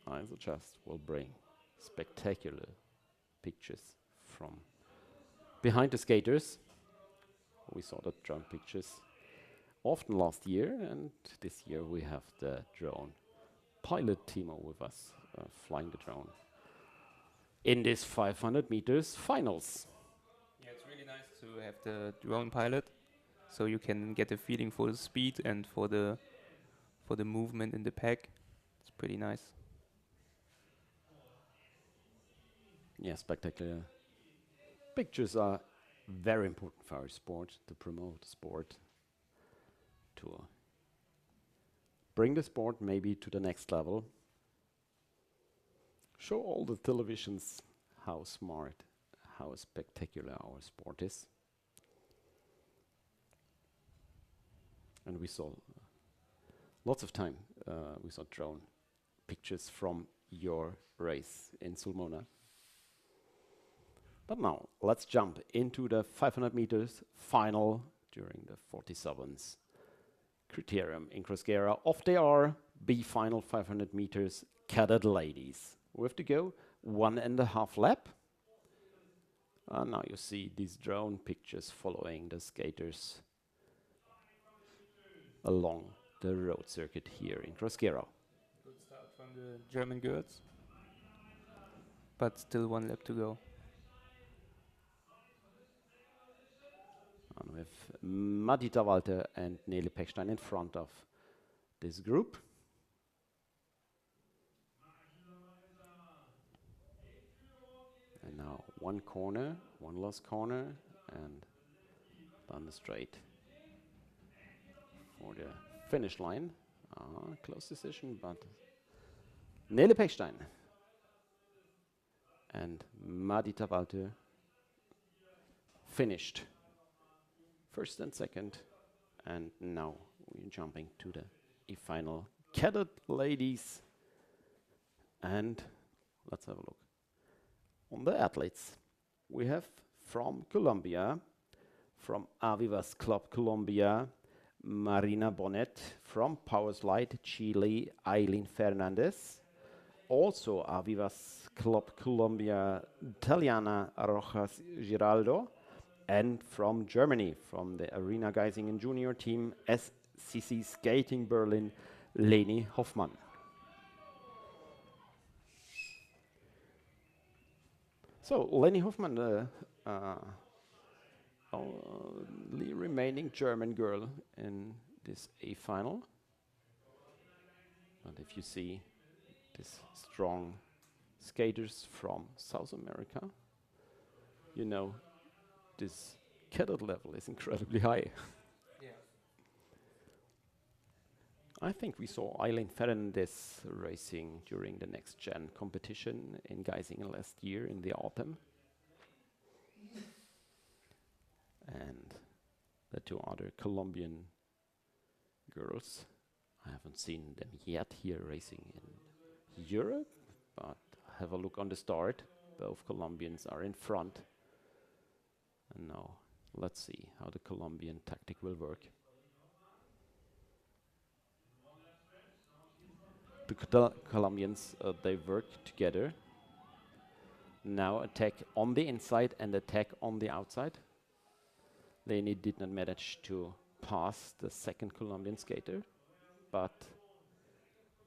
I suggest will bring spectacular pictures from behind the skaters. We saw the drone pictures often last year, and this year we have the drone pilot Timo with us flying the drone in this 500 meters finals. Yeah, it's really nice to have the drone pilot, so you can get a feeling for the speed and for the movement in the pack. It's pretty nice. Yeah, spectacular pictures are very important for our sport, to promote the sport, to bring the sport maybe to the next level. Show all the televisions how smart, how spectacular our sport is. And we saw lots of time, we saw drone pictures from your race in Sulmona. But now, let's jump into the 500 meters final during the 47th criterium in Gross-Gerau of the RB final 500 meters cadet ladies. We have to go 1.5 lap. Now you see these drone pictures following the skaters along the road circuit here in Gross-Gerau. Good start from the German girls, but still 1 lap to go. And we have Madita Walter and Nele Pechstein in front of this group. And now one corner, one last corner, and down the straight for the finish line. Close decision, but Nele Pechstein and Madita Walter finished first and second, and now we're jumping to the E-final cadet ladies, and let's have a look on the athletes. We have from Colombia, from Avivas Club Colombia, Marina Bonet, from Powerslide Chile, Eileen Fernandez, also Avivas Club Colombia, Taliana Rojas Giraldo, and from Germany, from the Arena Geisingen junior team, SCC Skating Berlin, Leni Hoffmann. So, Leni Hoffmann, the only remaining German girl in this A-final. And if you see these strong skaters from South America, you know this cadet level is incredibly high. Yeah. I think we saw Eileen Fernandez racing during the next gen competition in Geisingen last year in the autumn. And the two other Colombian girls, I haven't seen them yet here racing in Europe, but have a look on the start. Both Colombians are in front. And now let's see how the Colombian tactic will work. The Colombians, they work together. Now attack on the inside and attack on the outside. Leni did not manage to pass the second Colombian skater, but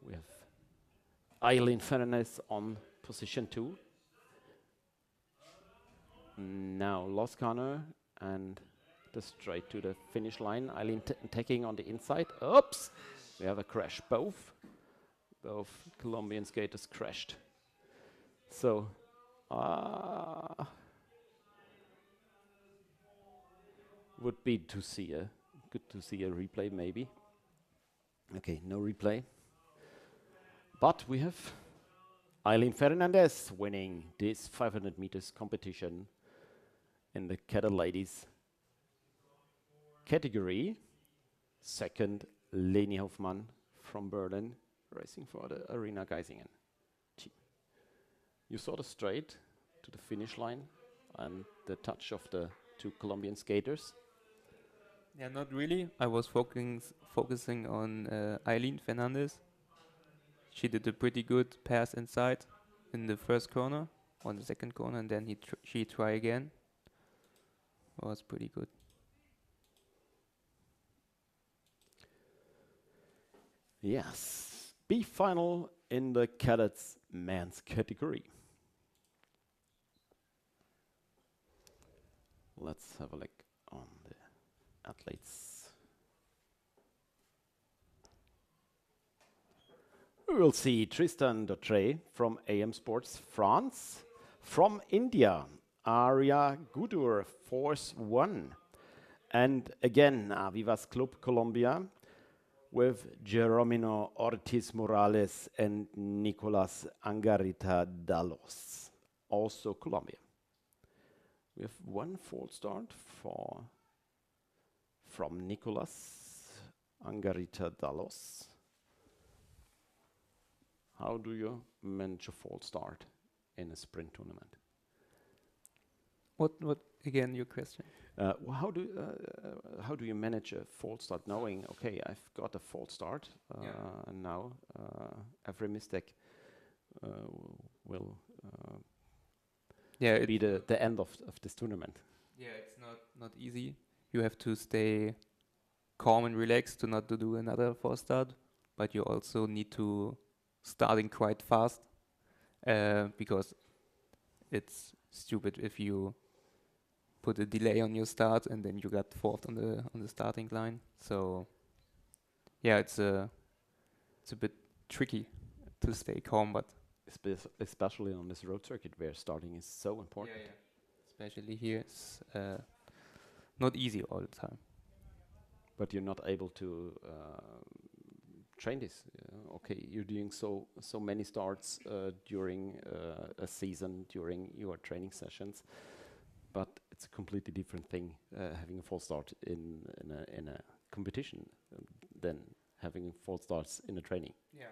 we have Eileen Fernandez on position 2. Now lost corner and the straight to the finish line. Eileen attacking on the inside. Oops! We have a crash. Both Colombian skaters crashed. So, would be good to see a replay maybe. Okay, no replay. But we have Eileen Fernandez winning this 500 meters competition in the cadet ladies category. Second, Leni Hoffmann from Berlin, racing for the Arena Geisingen team. You saw the straight to the finish line and the touch of the two Colombian skaters. Yeah, not really. I was focusing on Eileen Fernandez. she did a pretty good pass inside in the first corner, on the second corner, and then she try again. Was pretty good. Yes. B final in the cadets men's category. Let's have a look on the athletes. We will see Tristan Dautré from AM Sports France. From India, Arya Gudur, Force 1. And again, Avivas Club Colombia with Jeromino Ortiz Morales and Nicolas Angarita Dalos, also Colombia. We have one false start from Nicolas Angarita Dalos. How do you manage a false start in a sprint tournament? What again, your question? How do you manage a false start knowing, okay, I've got a false start, and now every mistake will be the end of this tournament? Yeah, it's not easy. You have to stay calm and relaxed to not to do another false start, but you also need to starting quite fast, because it's stupid if you put a delay on your start and then you got fourth on the starting line. So yeah, it's a bit tricky to stay calm, but especially on this road circuit where starting is so important. Yeah. Especially here, it's not easy all the time. But you're not able to train this. Okay, you're doing so many starts during a season, during your training sessions, but it's a completely different thing having a false start in a competition than having false starts in a training. Yeah.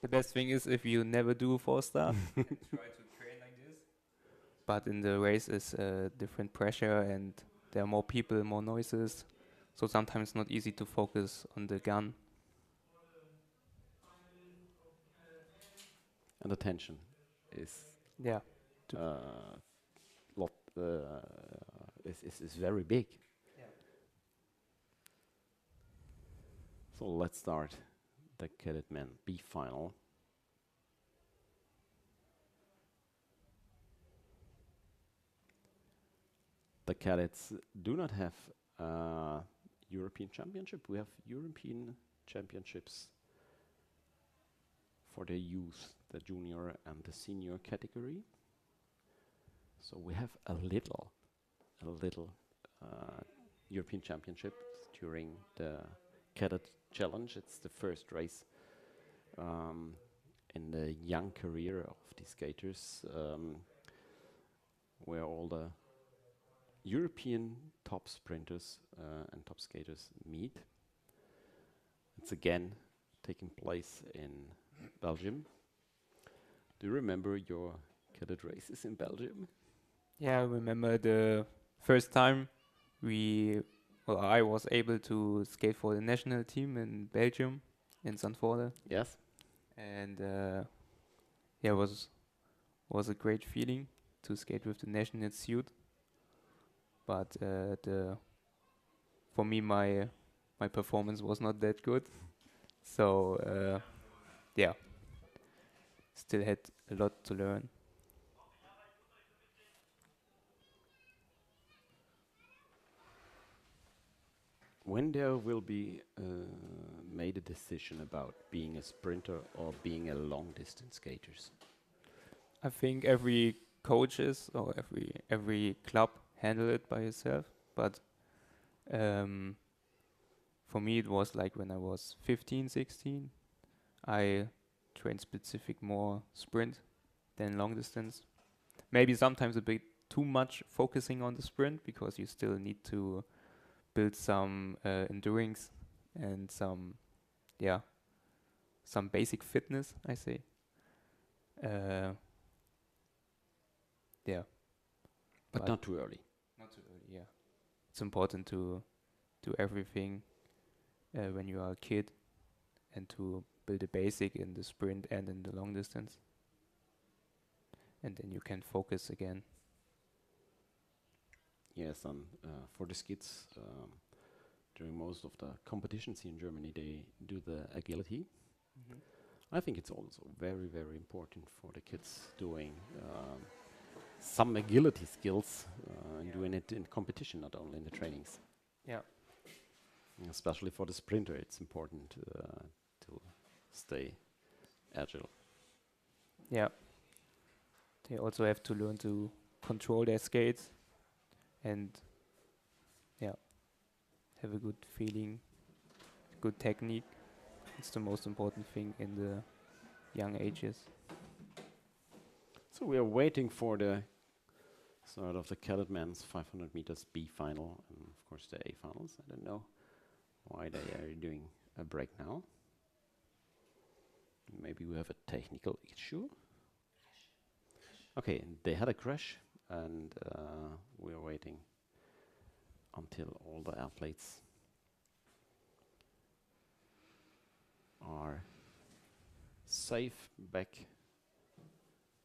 The best thing is if you never do a false start and try to train like this. But in the race is different pressure and there are more people, more noises. So sometimes it's not easy to focus on the gun. And the tension is is very big. Yeah. So let's start the Cadet Men B final. The cadets do not have European Championship. We have European Championships for the youth, the junior and the senior category. So we have a little European Championship during the Cadet Challenge. It's the first race in the young career of these skaters, where all the European top sprinters and top skaters meet. It's again taking place in Belgium. Do you remember your cadet races in Belgium? Yeah, I remember the first time I was able to skate for the national team in Belgium, in Zandvoorde. Yes. And yeah, it was a great feeling to skate with the national suit. But for me, my performance was not that good. So yeah, still had a lot to learn. When there will be made a decision about being a sprinter or being a long distance skaters? I think every coaches or every club handle it by itself. But for me, it was like when I was 15, 16, I trained specific more sprint than long distance. Maybe sometimes a bit too much focusing on the sprint because you still need to build some endurance and some basic fitness, I say. Yeah. But not too early. Not too early, yeah. It's important to do everything when you are a kid and to build a basic in the sprint and in the long distance. And then you can focus again. Yes, and for the kids, during most of the competitions here in Germany, they do the agility. I think it's also very, very important for the kids doing some agility skills and doing it in competition, not only in the trainings. Yeah. Especially for the sprinter, it's important to stay agile. Yeah. They also have to learn to control their skates and have a good feeling, good technique. It's the most important thing in the young ages. So we are waiting for the start of the Cadet men's 500 meters B final and of course the A finals. I don't know why they are doing a break now. Maybe we have a technical issue. Okay, they had a crash and we are waiting until all the athletes are safe back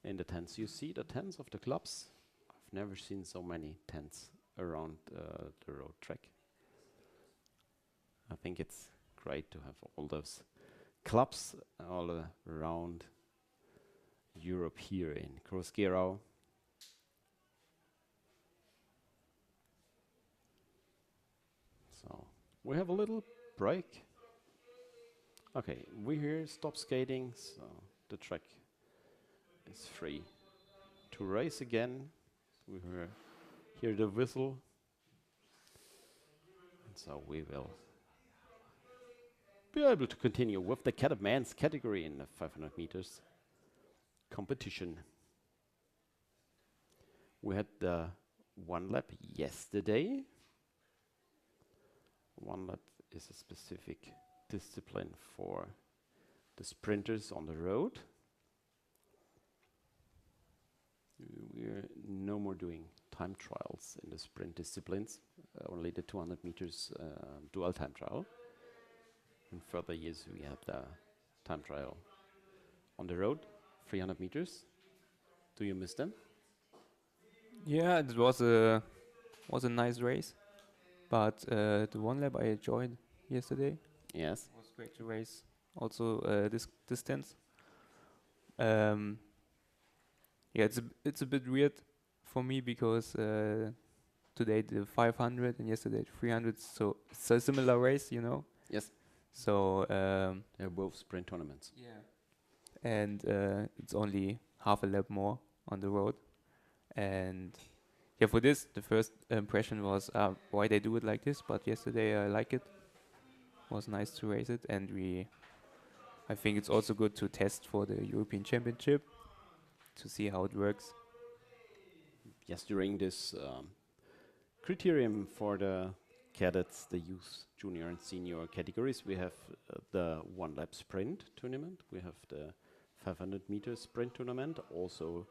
in the tents. You see the tents of the clubs? I've never seen so many tents around the road track. I think it's great to have all those clubs all around Europe here in Gross-Gerau. So we have a little break. Okay, we here stop skating, so the track is free to race again. We hear the whistle, and so we will be able to continue with the Cadet men's category in the 500 meters competition. We had the one lap yesterday. One lap is a specific discipline for the sprinters on the road. We're no more doing time trials in the sprint disciplines, only the 200 meters dual time trial. In further years we have the time trial on the road, 300 meters. Do you miss them? Yeah, it was a nice race, but the one lap I enjoyed yesterday. Yes. It was great to race. Also this distance. Yeah, it's a bit weird for me because today the 500 and yesterday the 300, so it's a similar race, you know. Yes. So They're both sprint tournaments. yeah, and it's only half a lap more on the road, and yeah, for this the first impression was why they do it like this. But yesterday I like it. Was nice to race it, and I think it's also good to test for the European Championship to see how it works. Yes, during this criterium for the cadets, the youth, junior and senior categories, we have the one lap sprint tournament. We have the 500 meter sprint tournament, also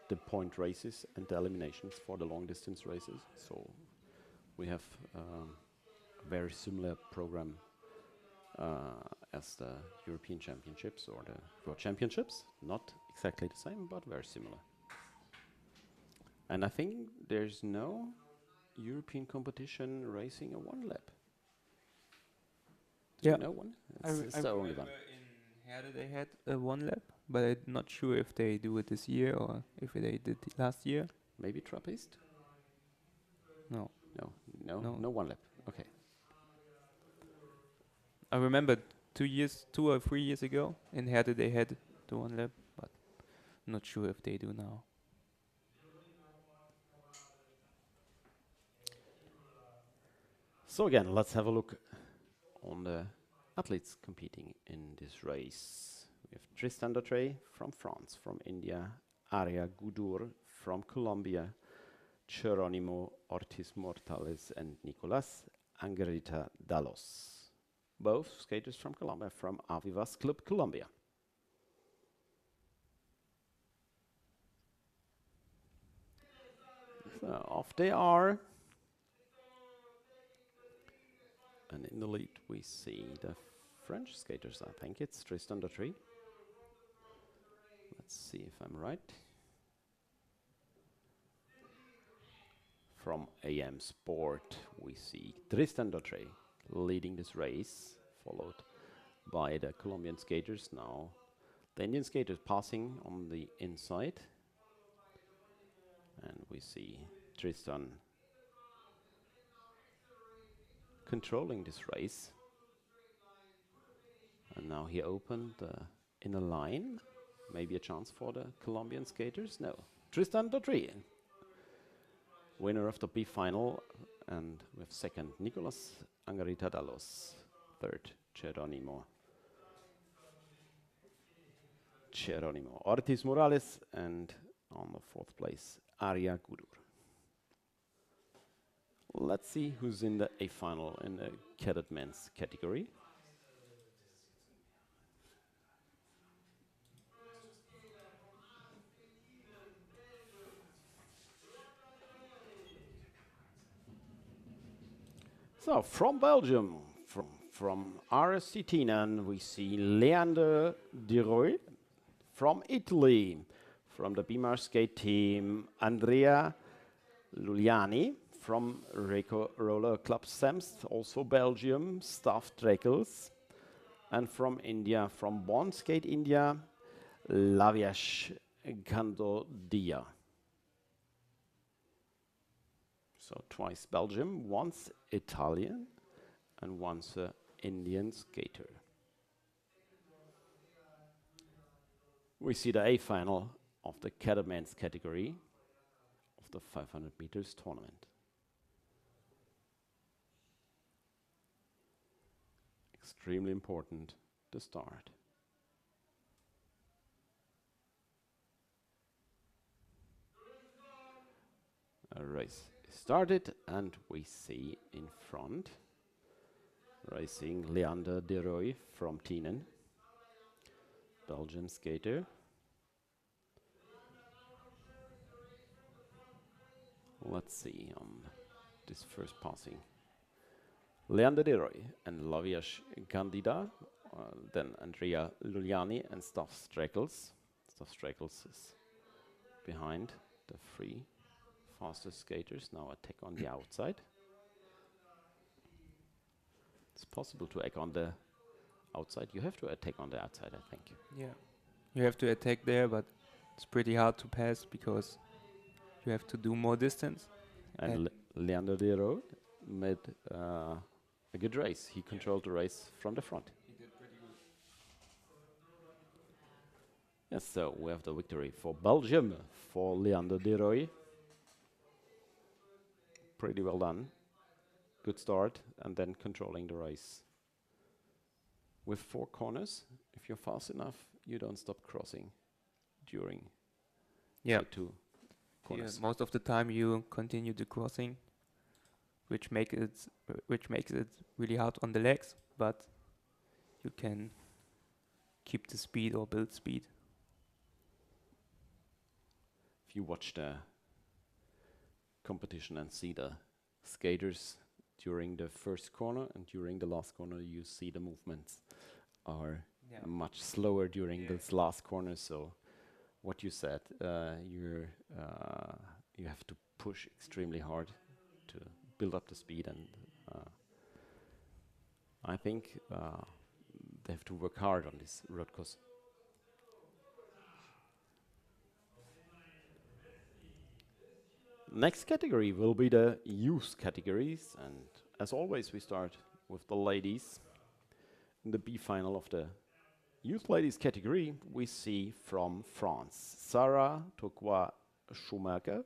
the point races and the eliminations for the long distance races. So we have a very similar program as the European Championships or the World Championships. Not exactly the same, but very similar. And I think there's no European competition racing a one lap. Do Yeah. you know one? I It's the only one. in Herde they had a one lap, but I'm not sure if they do it this year or if they did it last year. Maybe Trappist? No. No one lap. Okay. I remember 2 or 3 years ago in Herde they had the one lap, but not sure if they do now. So again, let's have a look on the athletes competing in this race. We have Tristan Dautrey from France, from India, Aria Gudur from Colombia, Geronimo Ortiz Mortales and Nicolas Angarita Dalos. Both skaters from Colombia, from Avivas Club Colombia. So off they are. And in the lead we see the French skaters. I think it's Tristan Dautry. Let's see if I'm right. From AM Sport, we see Tristan Dautry leading this race, followed by the Colombian skaters. Now the Indian skaters passing on the inside, and we see Tristan controlling this race. And now he opened the inner line. Maybe a chance for the Colombian skaters? No. Tristan Dautry, winner of the B final, and with second Nicolas Angarita Dalos, third Geronimo Ortiz Morales, and on the fourth place Arya Gudur. Let's see who's in the A final in the cadet men's category. So from Belgium, from RSC Tienen, we see Leander Diroy. From Italy, from the Bimar skate team, Andrea Luliani. From Reco Roller Club Semst, also Belgium, Staff Drekels. And from India, from Bond Skate India, Laviash Gandodia. So twice Belgium, once Italian, and once an Indian skater. We see the A final of the cadet men's category of the 500 meters tournament. Extremely important to start. A race started, and we see in front racing Leander Deroy from Tienen, Belgian skater. Let's see on this first passing. Leander Deroy and Laviash Candida, then Andrea Luliani and Staff Strekels. Staff Strekels is behind the three fastest skaters. Now attack on the outside. It's possible to attack on the outside. You have to attack on the outside, I think. Yeah, you have to attack there, but it's pretty hard to pass because you have to do more distance. And Leander Deroy made a good race. He controlled the race from the front. He did pretty good. Yes, so we have the victory for Belgium, for Leander Deroy. Pretty well done. Good start, and then controlling the race. With 4 corners, if you're fast enough, you don't stop crossing during the 2 corners. Yeah, most of the time you continue the crossing, which makes it really hard on the legs, but you can keep the speed or build speed. If you watch the competition and see the skaters during the first corner and during the last corner, you see the movements are much slower during this last corner. So what you said, you have to push extremely hard to build up the speed, and I think they have to work hard on this road course. Next category will be the youth categories, and as always we start with the ladies. In the B final of the youth ladies category, we see from France Sarah Tokwa Schumacher,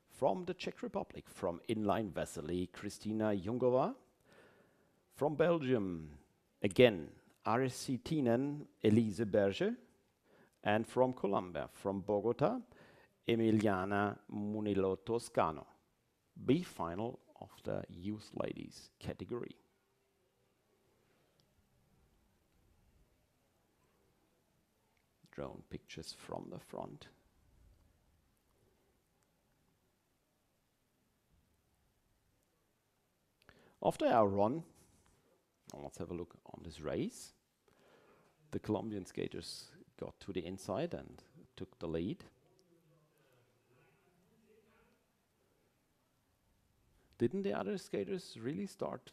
from the Czech Republic, from inline Vesely Kristina Jungova, from Belgium again RSC Tienen Elise Berger, and from Colombia, from Bogota, Emiliana Munilo Toscano. B final of the youth ladies category. Drone pictures from the front. After our run, let's have a look on this race. The Colombian skaters got to the inside and took the lead. Didn't the other skaters really start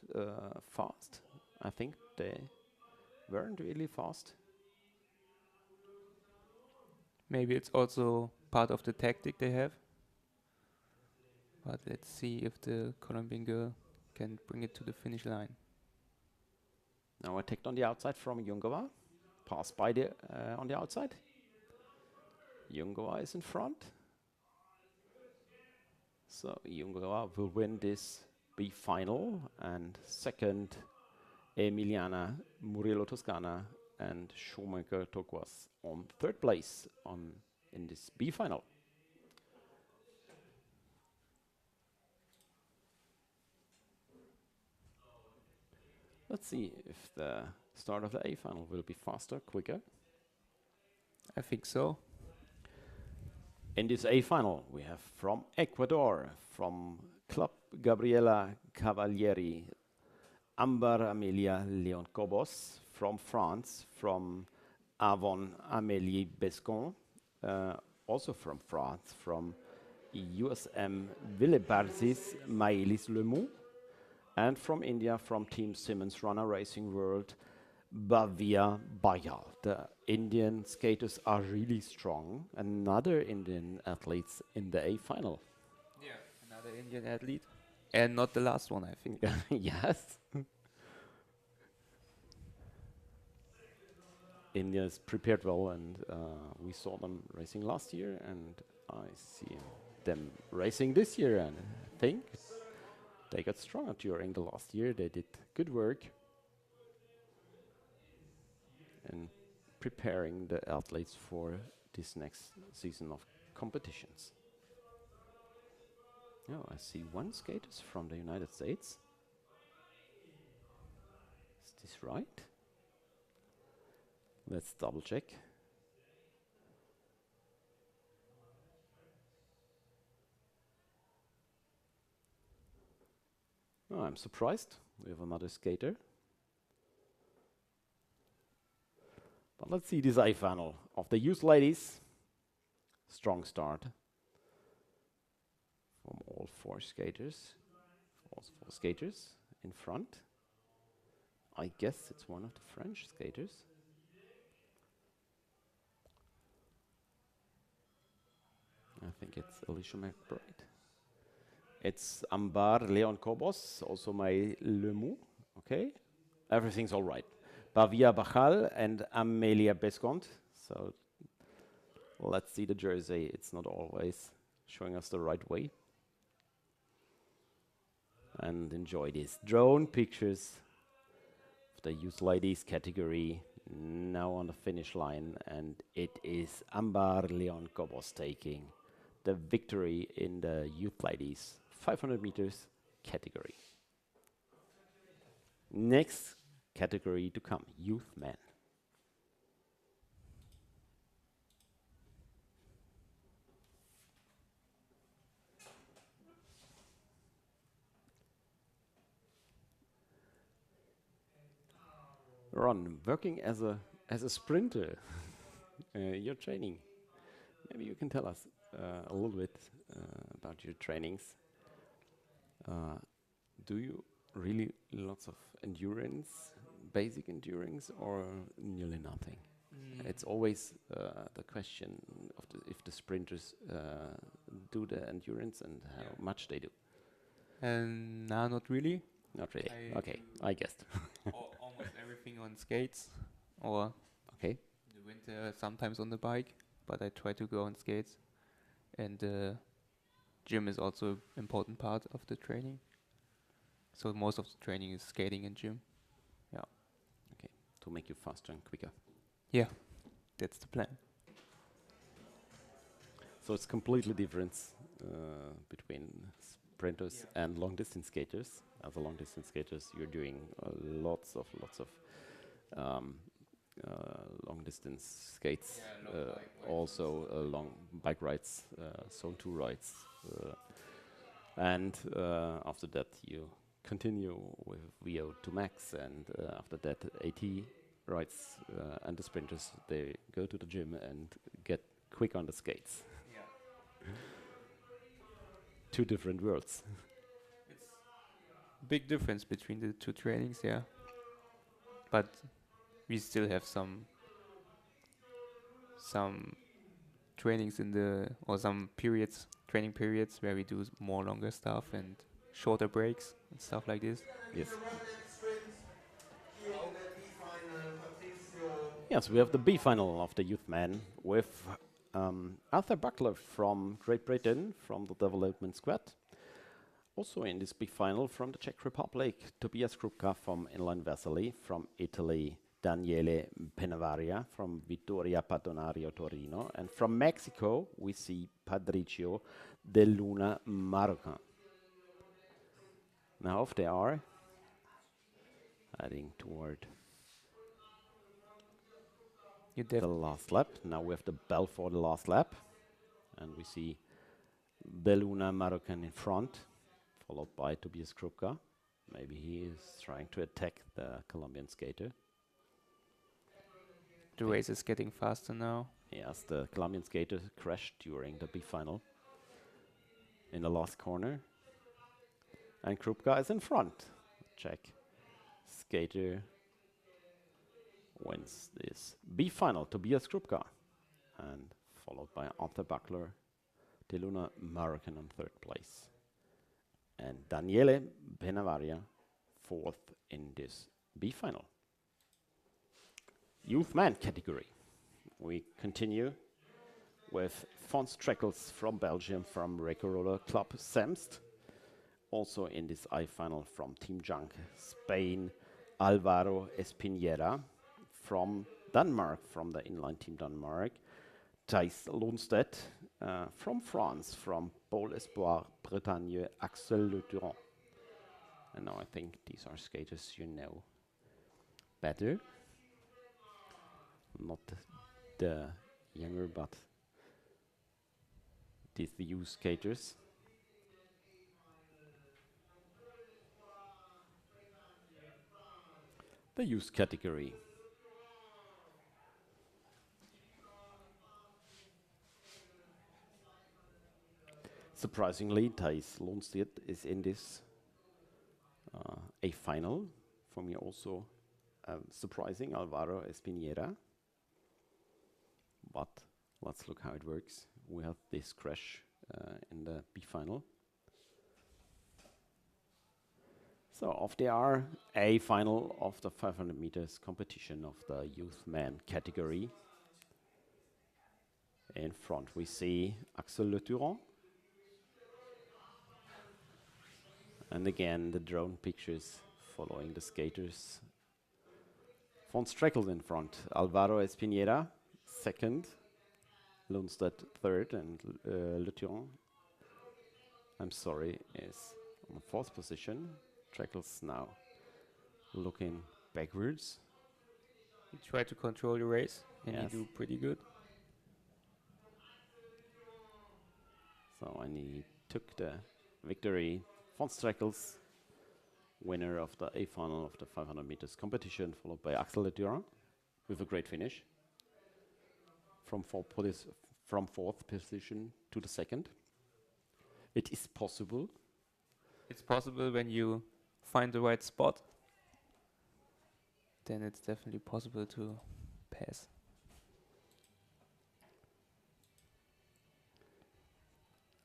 fast? I think they weren't really fast. Maybe it's also part of the tactic they have. But let's see if the Colombian girl can bring it to the finish line. Now attacked on the outside from Jungova. Pass by the on the outside. Jungova is in front. So Jungova will win this B final, and second Emiliana Murillo Toscana and Schumacher Turquoise on third place in this B final. Let's see if the start of the A final will be faster, quicker. I think so. In this A final, we have from Ecuador, from Club Gabriela Cavalieri, Ambar Amelia Leon Cobos. From France, from Avon Amélie Bescon, also from France, from USM Villebarzis Maëlys Lemou, and from India, from Team Simmons Runner Racing World, Bhavya Bayal. The Indian skaters are really strong. Another Indian athletes in the A final. Yeah, another Indian athlete. And not the last one, I think. Yes. India is prepared well, and we saw them racing last year, and I see them racing this year, and I think they got stronger during the last year. They did good work in preparing the athletes for this next season of competitions. Oh, I see one skater from the United States. Is this right? Let's double check. Oh, I'm surprised. We have another skater. But let's see this A final of the youth ladies. Strong start from all four skaters. All four skaters in front. I guess it's one of the French skaters. I think it's Alicia McBride. It's Ambar Leon Cobos, also my Lemou. Okay, everything's all right. Bavia Bachal and Amelia Bescont. So let's see the jersey. It's not always showing us the right way. And enjoy these drone pictures of the youth ladies category now on the finish line. And it is Ambar Leon Cobos taking the victory in the youth ladies 500 meters category. Next category to come, youth men. Ron, working as a sprinter, your training. Maybe you can tell us a little bit about your trainings. Do you really lots of endurance, basic endurance, or nearly nothing? It's always the question of if the sprinters do the endurance and how much they do. And no, not really. Not really. I Okay, I guessed. Almost everything on skates, or Okay. in the winter sometimes on the bike, but I try to go on skates. And gym is also an important part of the training. So most of the training is skating and gym. Yeah. Okay, to make you faster and quicker. Yeah, that's the plan. So it's completely different between sprinters and long distance skaters. As a long distance skaters, you're doing lots of long distance skates, also long bike rides, zone 2 rides, and after that you continue with VO2 max, and after that AT rides and the sprinters, they go to the gym and get quick on the skates. Two different worlds. Big difference between the two trainings, yeah. But we still have some trainings in the or some periods, training periods where we do more longer stuff and shorter breaks and stuff like this. Yes. Yes, we have the B final of the youth men with Arthur Buckler from Great Britain from the development squad. Also in this big final from the Czech Republic, Tobias Krupka from Inline Vesely, from Italy, Daniele Penavaria from Vittoria Padonario Torino, and from Mexico we see Patricio de Luna Marroquin. Now off they are, heading toward the last lap. Now we have the bell for the last lap, and we see de Luna Marroquin in front, followed by Tobias Krupka. Maybe he is trying to attack the Colombian skater. The race is getting faster now. Yes, the Colombian skater crashed during the big final in the last corner. And Krupka is in front. Czech skater wins this B final, Tobias Krupka. And followed by Arthur Buckler, De Luna Marroquin in third place. And Daniele Penavaria fourth in this B final. Youth man category. We continue with Fons Treckels from Belgium from Reco Roller Club Semst. Also in this I final from Team Junk Spain, Alvaro Espinera from Denmark, from the inline team Denmark. Thijs Lundstedt from France, from Pôle Espoir Bretagne, Axel Le Durand. And now I think these are skaters you know better. Not the younger, but these the youth skaters. The youth category. Surprisingly, Thijs Lundstedt is in this A final. For me also surprising, Alvaro Espinera. But let's look how it works. We have this crash in the B final. So off they are, A final of the 500 meters competition of the youth man category. In front we see Axel Le Durand. And again the drone pictures following the skaters. Fons Treckels in front, Alvaro Espinera second, Lundstedt third, and Le Durand, I'm sorry, is on the fourth position. Treckels now looking backwards. He tried to control the race, and Yes. he do pretty good. So and he took the victory. Fons Treckels, winner of the A final of the 500 meters competition, followed by Axel Le Durand with a great finish. From fourth position to the second. It is possible. It's possible when you find the right spot. Then it's definitely possible to pass.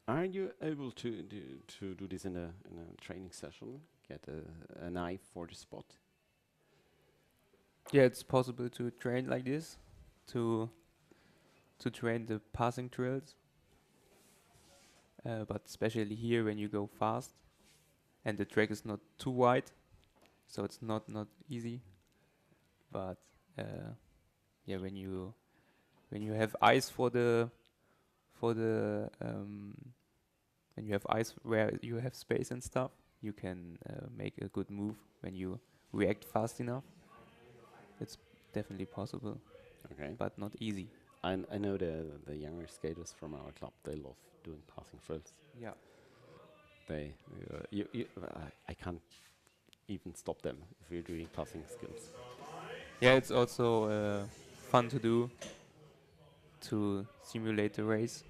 Are you able to do this in a training session? Get an eye for the spot? Yeah, it's possible to train like this, to train the passing drills. But especially here when you go fast, and the track is not too wide, so it's not easy. But yeah, when you have eyes for the when you have eyes where you have space and stuff, you can make a good move when you react fast enough. It's definitely possible, Okay. but not easy. I know the younger skaters from our club, they love doing passing drills. Yeah. They I can't even stop them if you're doing passing skills. Yeah, it's also fun to do, to simulate the race.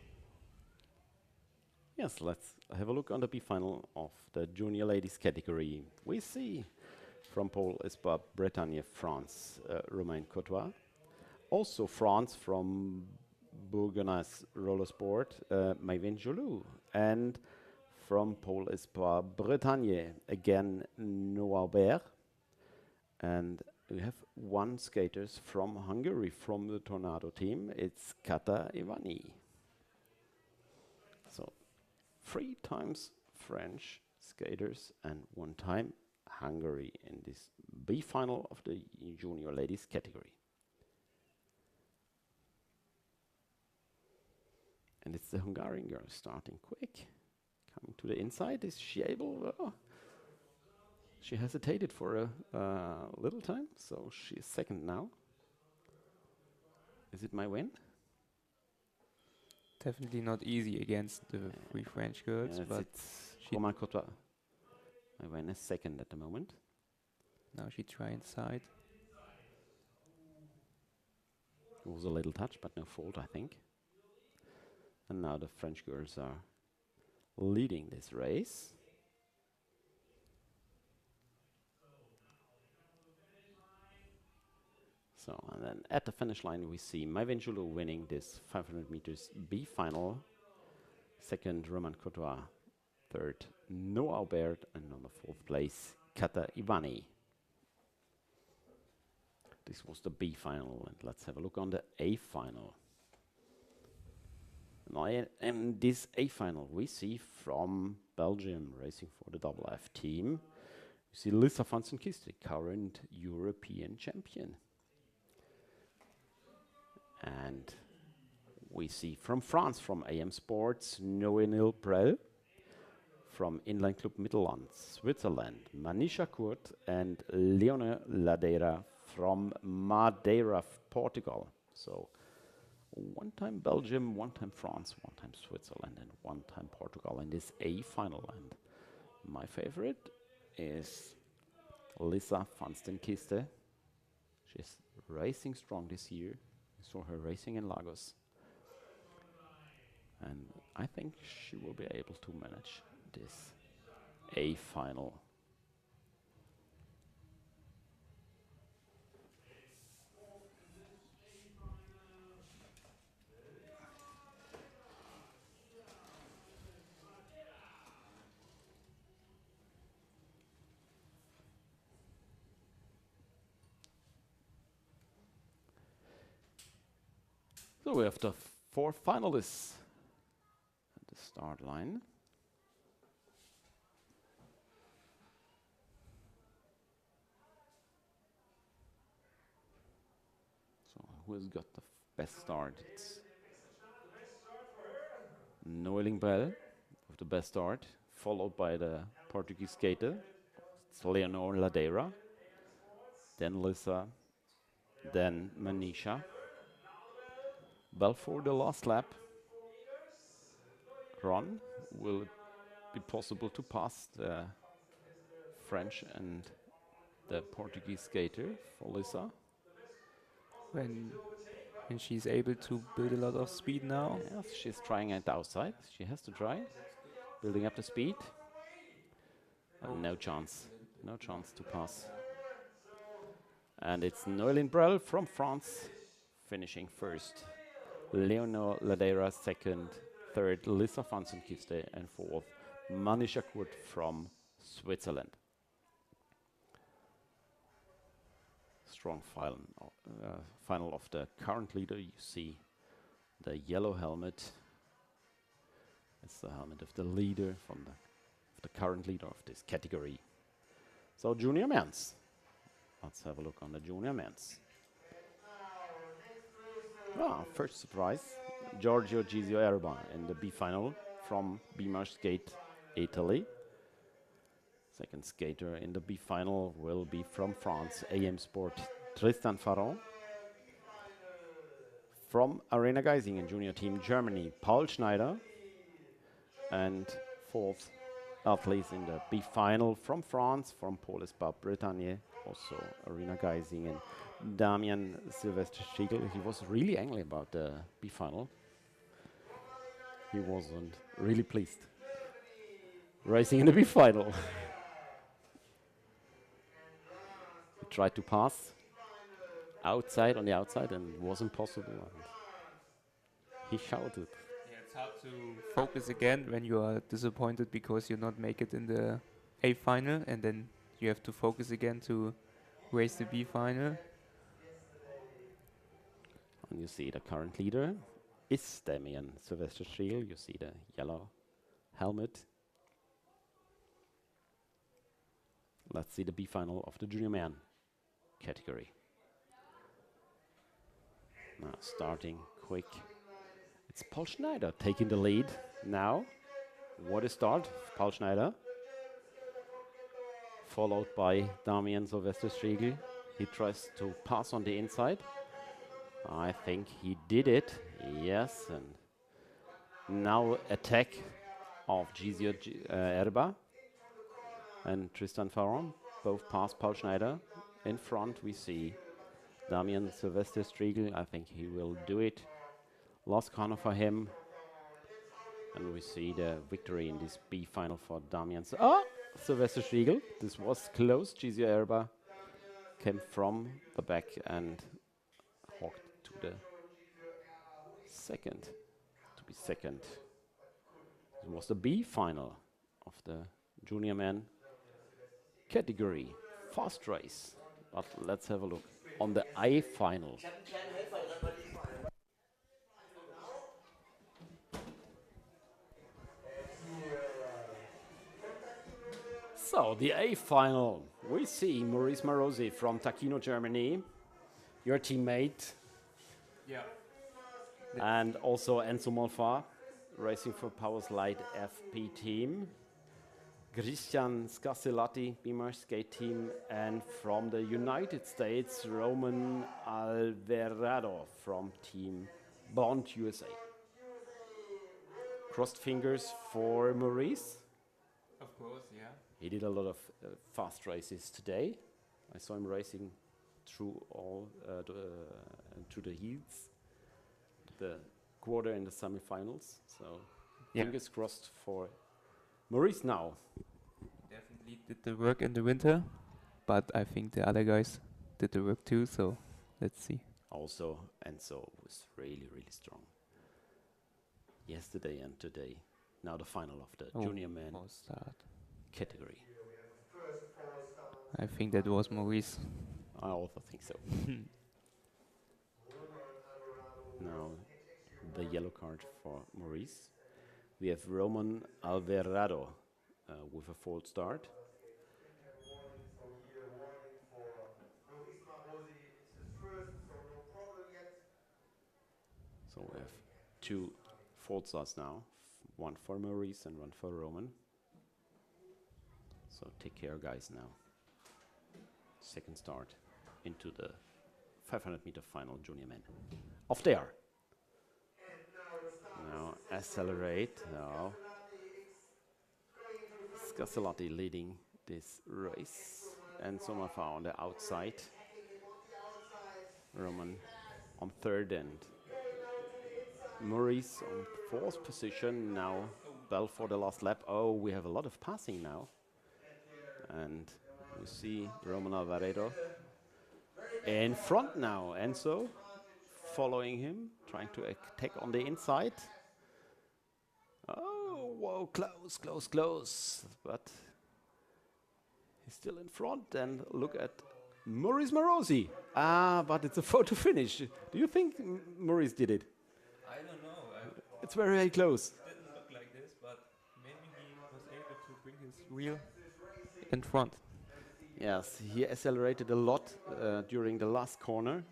Yes, let's have a look on the B final of the junior ladies category. We see from Pole Espoir Bretagne, France, Romain Courtois. Also France from Bourgogne Roller Sport, Maïven Jolou. And from Pole Espoir Bretagne, again Noah Aubert. And we have one skaters from Hungary from the Tornado team. It's Kata Ivani. So 3 times French skaters and 1 time Hungary in this B final of the junior ladies category. And it's the Hungarian girl starting quick. Coming to the inside. Is she able? She hesitated for a little time, so she is second now. Is it my win? Definitely not easy against the 3 French girls, Yes, but it's Romain Courtois. My win is second at the moment. now she tried inside. It was a little touch, but no fault, I think. And now the French girls are leading this race. So, and then at the finish line, we see Maïven Jolou winning this 500 meters B final. Second, Romain Courtois. Third, Noah Aubert. And on the 4th place, Kata Ivani. This was the B final, and let's have a look on the A final. Now, in this A final, we see from Belgium racing for the double F team, we see Lisa van den Kiste, current European champion. And we see from France, from AM Sports, Noémie Brel. From Inline Club Mittelland, Switzerland, Manisha Kurt and Leone Ladeira from Madeira, Portugal. So 1 time Belgium, 1 time France, 1 time Switzerland, and 1 time Portugal in this A final. And my favorite is Lisa van den Kiste. She's racing strong this year. I saw her racing in Lagos. And I think she will be able to manage this A final. So we have the 4 finalists at the start line. So who has got the best start? It's Noémie Brel with the best start, followed by the Portuguese skater. It's Leonor Ladeira, then Lisa, then Manisha. Belfort the last lap. Ron, will it be possible to pass the French and the Portuguese skater for Lisa? When she's able to build a lot of speed now. Yes, she's trying it outside. She has to try, building up the speed. But no chance, no chance to pass. And it's Noémie Brel from France finishing first. Leonor Ladeira second, third Lisa van den Kiste, and 4th Manisha Kurt from Switzerland. Strong final of the current leader. You see the yellow helmet. It's the helmet of the leader from the current leader of this category. So junior men's. Let's have a look on the junior men's. First surprise, Giorgio Gizio Erba in the B final from Bimarsh Skate, Italy. Second skater in the B final will be from France, AM Sport, Tristan Faron. From Arena Geisingen junior team Germany, Paul Schneider. And 4th athlete in the B final from France, from Pole Espoir Bretagne, also Arena Geisingen, Damian Sylvester Stiegel. He was really angry about the B final. He wasn't really pleased. Racing in the B final. He tried to pass outside on the outside and it wasn't possible. And he shouted. Yeah, it's hard to focus again when you are disappointed because you not make it in the A final, and then you have to focus again to race the B final. And you see the current leader is Damian Sylvester Stiegel. You see the yellow helmet. Let's see the B final of the junior man category. Now starting quick. It's Paul Schneider taking the lead now. What a start, Paul Schneider. Followed by Damian Sylvester Stiegel. He tries to pass on the inside. I think he did it. Yes, and now attack of Gizio Erba and Tristan Faron. Both pass Paul Schneider. In front we see Damian Sylvester Stiegel. I think he will do it. Last corner for him. And we see the victory in this B final for Damian Sylvester Stiegel. This was close. Gizio Erba came from the back and walked to the second. To be second. It was the B final of the junior man category. Fast race. But let's have a look on the A final. So the A final, we see Maurice Marosi from Takino, Germany, your teammate, Yeah. and also Enzo Molfa, racing for Powerslide FP team. Christian Scassellati, Beamer Skate team, and from the United States, Roman Alvarado from Team Bond USA. Crossed fingers for Maurice. Of course, yeah. He did a lot of fast races today. I saw him racing through all through the heats, the quarter and the semifinals. So fingers crossed for Maurice now. Definitely did the work in the winter, but I think the other guys did the work too. So let's see. Also, Enzo was really, really strong yesterday and today. Now the final of the junior man category. I think that was Maurice. I also think so. Now the yellow card for Maurice. We have Roman Alvarado with a false start. So we have two false starts now. One for Maurice and one for Roman. So take care, guys, now. Second start into the 500 meter final junior men. Off there. Now accelerate. Now Scassellati leading this race. And Somafa on the outside. Roman on third and Maurice on fourth position. Now Bell for the last lap. Oh, we have a lot of passing now. And we see Roman Alvarado in front now. Enzo following him, trying to attack on the inside. Oh, whoa, close, close, close. But he's still in front. And look at Maurice Marosi. But it's a photo finish. Do you think Maurice did it? I don't know. It's very, very close. It didn't look like this, but maybe he was able to bring his wheel in front. Yes, he accelerated a lot during the last corner.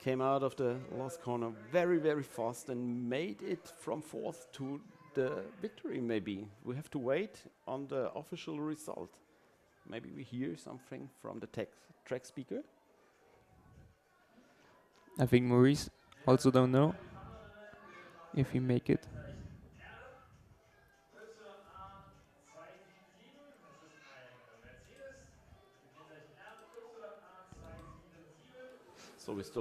Came out of the last corner very, very fast and made it from fourth to the victory, maybe. We have to wait on the official result. Maybe we hear something from the track speaker. I think Maurice also don't know if he make it.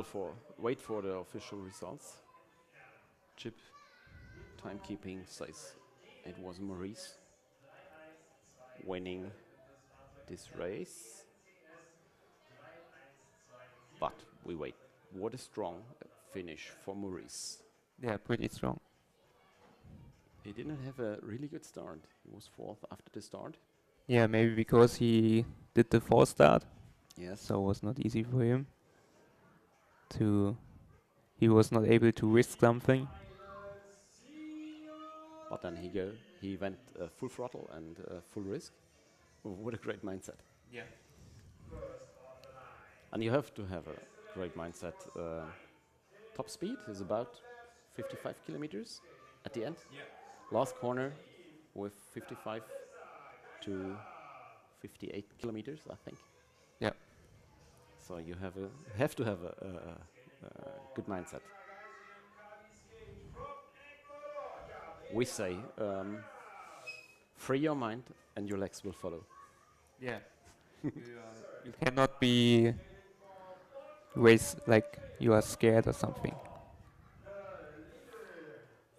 still wait for the official results. Chip timekeeping says it was Maurice winning this race, but we wait. What a strong finish for Maurice. Yeah, pretty strong. He didn't have a really good start. He was fourth after the start. Yeah, maybe because he did the false start, Yes. so it was not easy for him to. He was not able to risk something. But then he went full throttle and full risk. What a great mindset. Yeah. And you have to have a great mindset. Top speed is about 55 kilometers at the end. Yeah. Last corner with 55 to 58 kilometers, I think. Yeah. So you have to have a good mindset. We say, free your mind and your legs will follow. Yeah. You cannot be race like you are scared or something.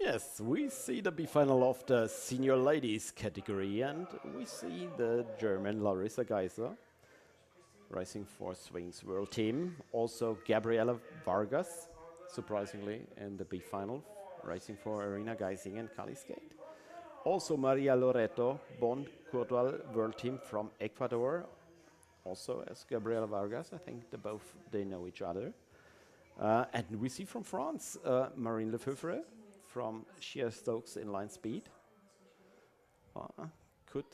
Yes, we see the B final of the senior ladies category, and we see the German Larissa Geiser racing for Swings World Team. Also Gabriela Vargas, surprisingly, in the B final, racing for Arena Geising and Cali Skate. Also Maria Loreto, Bond Courtois World Team from Ecuador, also as Gabriela Vargas. I think they know each other. And we see from France, Marine Lefevre from Sheer Stokes inline speed. Could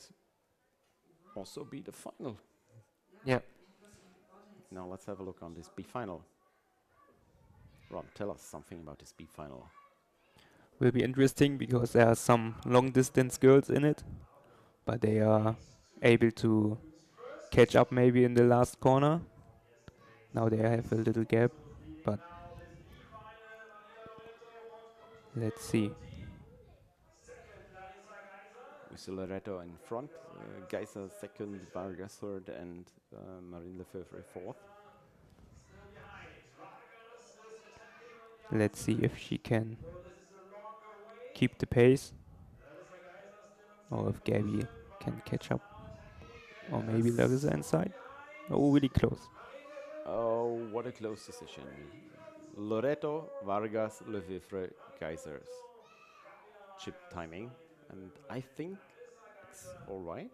also be the final. Yeah. Now let's have a look on this B final. Ron, tell us something about this B final. Will be interesting because there are some long distance girls in it, but they are able to catch up maybe in the last corner. Now they have a little gap, but let's see. We see Loreto in front, Geiser second, Vargas third, and Marine Lefevre fourth. Let's see if she can keep the pace, or if Gabby can catch up, or maybe Larissa inside. Oh, really close. Oh, what a close decision. Loreto, Vargas, Lefevre, Geisers. Chip timing, and I think it's all right.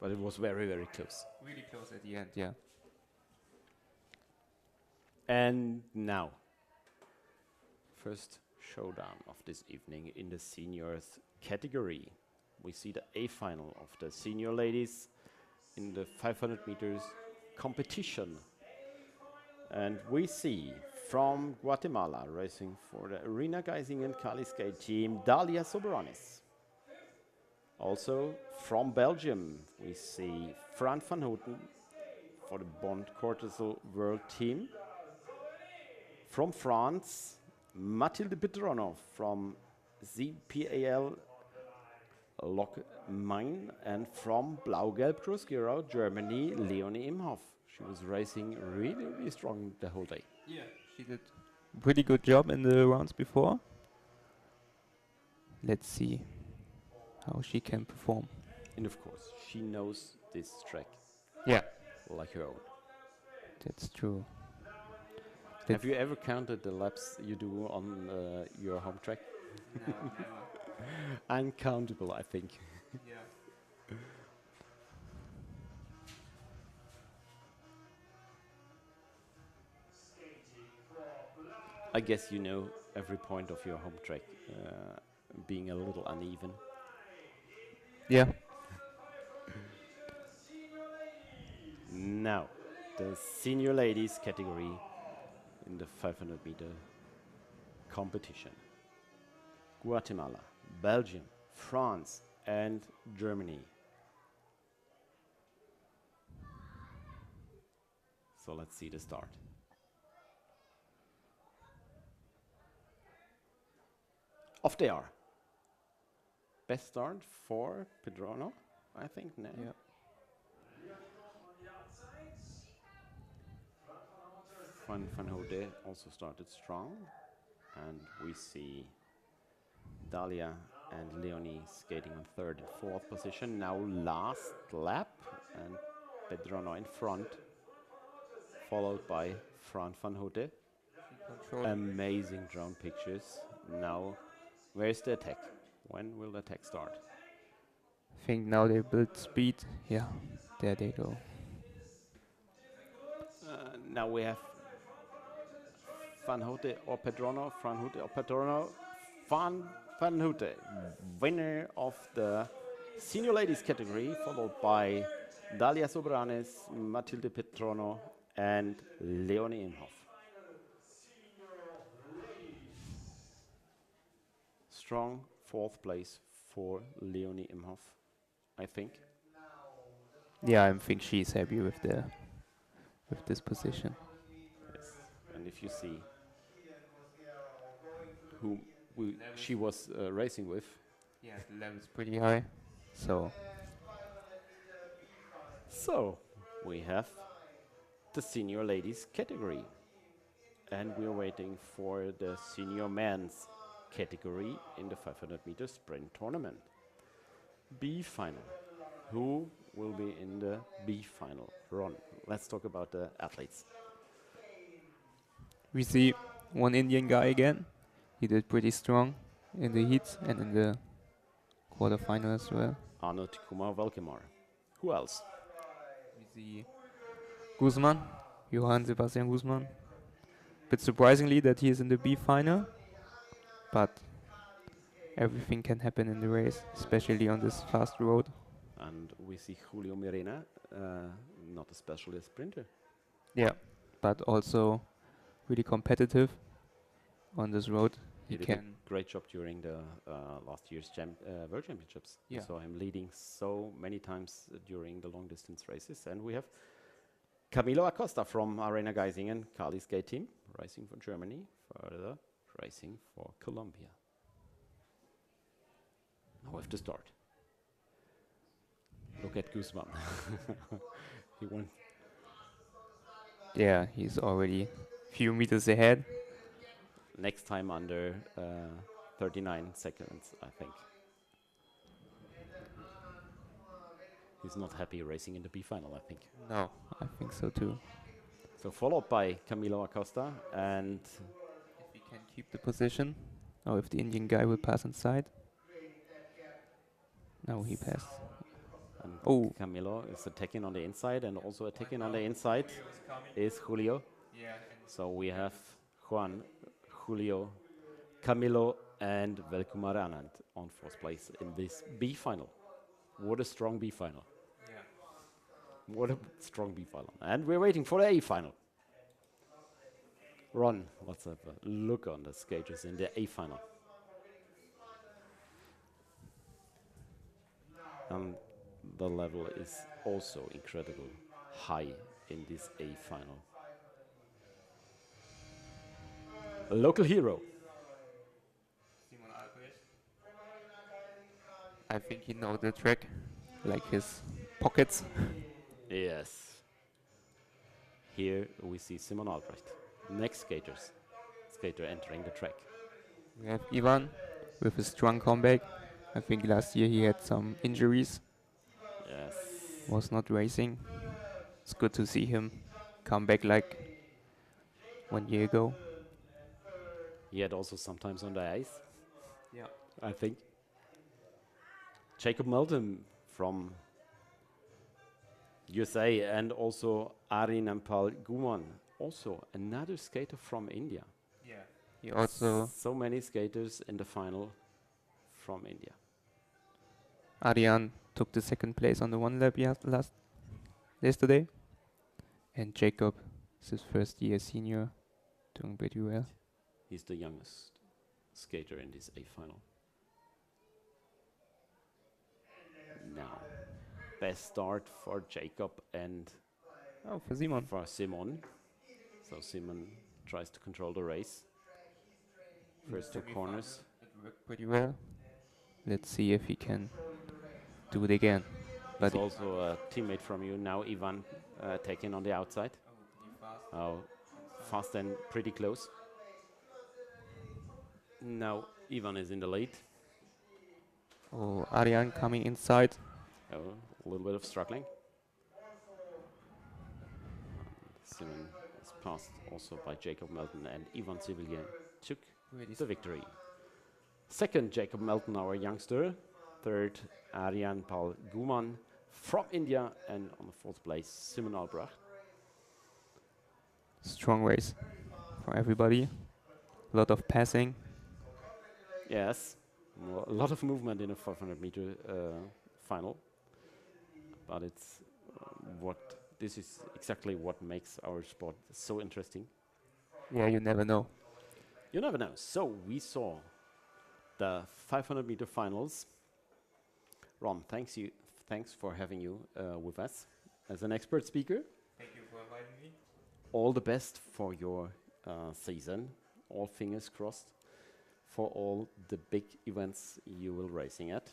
But it was very, very close. Really close at the end, yeah. And now, first showdown of this evening in the seniors category. We see the A final of the senior ladies in the 500 meters competition. And we see from Guatemala racing for the Arena Geising and Cali Skate team, Dalia Soberanis. Also from Belgium, we see Fran van Houten for the Bond Cortisol World Team. From France, Mathilde Petronov from ZPAL Lok Main, and from Blau-Gelb Gross-Gerau, Germany, Leonie Imhoff. She was racing really, really strong the whole day. Yeah, she did a pretty good job in the rounds before. Let's see how she can perform. And of course, she knows this track Yeah, like her own. that's true. Have you ever counted the laps you do on your home track? No, never. Uncountable, I think. Yeah. I guess you know every point of your home track being a little uneven. Yeah. Now, the senior ladies category in the 500 meter competition. Guatemala, Belgium, France, and Germany. So let's see the start. Off they are. Best start for Pedrono, I think. No. Yeah. Juan van Hode also started strong, and we see Dalia and Leonie skating on third and fourth position. Now last lap, and Pedrono in front, followed by Fran van Hode. Amazing drone pictures. Now, where's the attack? When will the attack start? I think now they build speed. Yeah, there they go. Now we have Van Houte or Pedrono, Van Houte or Pedrono, Van Houte, winner of the senior ladies category, followed by Dalia Sobranes, Matilde Pedrono, and Leonie Imhoff. Strong fourth place for Leonie Imhoff, I think. Yeah, I think she's happy with this position. Yes. And if you see who she was racing with, Yeah, the level is pretty high. So we have the senior ladies category. And we're waiting for the senior men's category in the 500 meter sprint tournament. B final. Who will be in the B final? Ron, let's talk about the athletes. we see one Indian guy again. He did pretty strong in the heats and in the quarterfinal as well. Arnold Kumar Valkemar. Who else? We see Guzman, Johann Sebastian Guzman. Bit surprisingly that he is in the B final, but everything can happen in the race, especially on this fast road. And we see Julio Mirena, not a specialist sprinter. Yeah, but also really competitive on this road. He did a great job during the last year's World Championships. Yeah. We saw him leading so many times during the long distance races. And we have Camilo Acosta from Arena Geisingen, Kali skate team, racing for Germany, further racing for Colombia. Now we have to start. Look at Guzman. He won. Yeah, he's already a few meters ahead. Next time under 39 seconds, I think. He's not happy racing in the B final, I think. No, I think so too. So followed by Camilo Acosta, and If he can keep the position, or if the Indian guy will pass inside. No, he passed. Oh, Camilo is attacking on the inside, and also attacking on the inside is Julio. yeah. So we have Juan, Julio, Camilo, and Velkumar Anand on fourth place in this B final. What a strong B final. Yeah. What a strong B final. And we're waiting for the A final. Ron, let's have a look on the skaters in the A final. The level is also incredible high in this A final. A local hero. I think he knows the track, like his pockets. Yes. Here we see Simon Albrecht. Next skater entering the track. We have Ivan with a strong comeback. I think last year he had some injuries, Yes. was not racing. It's good to see him come back like 1 year ago. He had also sometimes on the ice, Yeah. I think. Jacob Melton from USA, and also Arinampal Guman, also another skater from India. Yeah. He also So many skaters in the final from India. Ariane took the second place on the one lap yesterday, and Jacob is his first year senior, doing pretty well. He's the youngest skater in this A final. Now, best start for Jacob and For Simon. for Simon. So Simon tries to control the race. First two corners. It worked pretty well. Let's see if he can do it again. But But also a teammate from you now, Ivan, taking on the outside. Oh, fast and pretty close. Now Ivan is in the lead. Oh, Ariane coming inside. Oh, a little bit of struggling. Simon is passed also by Jacob Melton, and Ivan Civilian took the victory. Second, Jacob Melton, our youngster. Third, Aryan Paul Guman from India. And on the fourth place, Simon Albrecht. Strong race for everybody. A lot of passing. Yes, a lot of movement in a 500-meter final. But it's this is exactly what makes our sport so interesting. Yeah, you never know. You never know. So we saw the 500-meter finals. Ron, thanks for having you with us as an expert speaker. Thank you for inviting me. All the best for your season. All fingers crossed for all the big events you will racing at.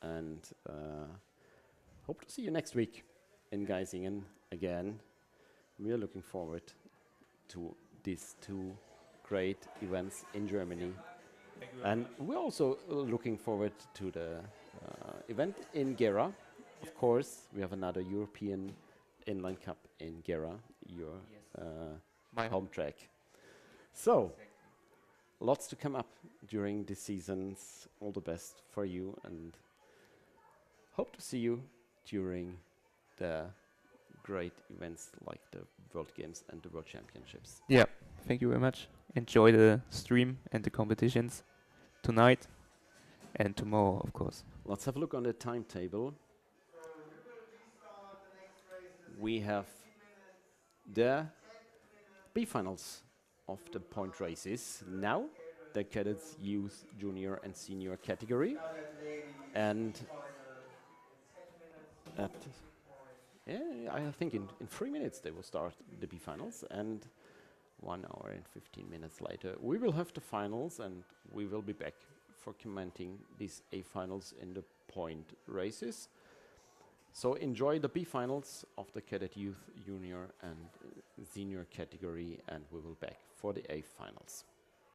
And hope to see you next week in Geisingen again. We are looking forward to these two great events in Germany. And we're also looking forward to the event in Gera. Of course, we have another European Inline Cup in Gera, your My home track. So, lots to come up during the seasons. All the best for you, and hope to see you during the great events like the World Games and the World Championships. Yeah, thank you very much. Enjoy the stream and the competitions tonight and tomorrow, of course. Let's have a look on the timetable. We have the B-finals of the point races now, the cadets, youth, junior and senior category. And I think in 3 minutes they will start the B-finals, and 1 hour and 15 minutes later we will have the finals, and we will be back for commenting these A-finals in the point races. So enjoy the B-finals of the cadet, youth, junior and senior category, and we will back for the A-finals.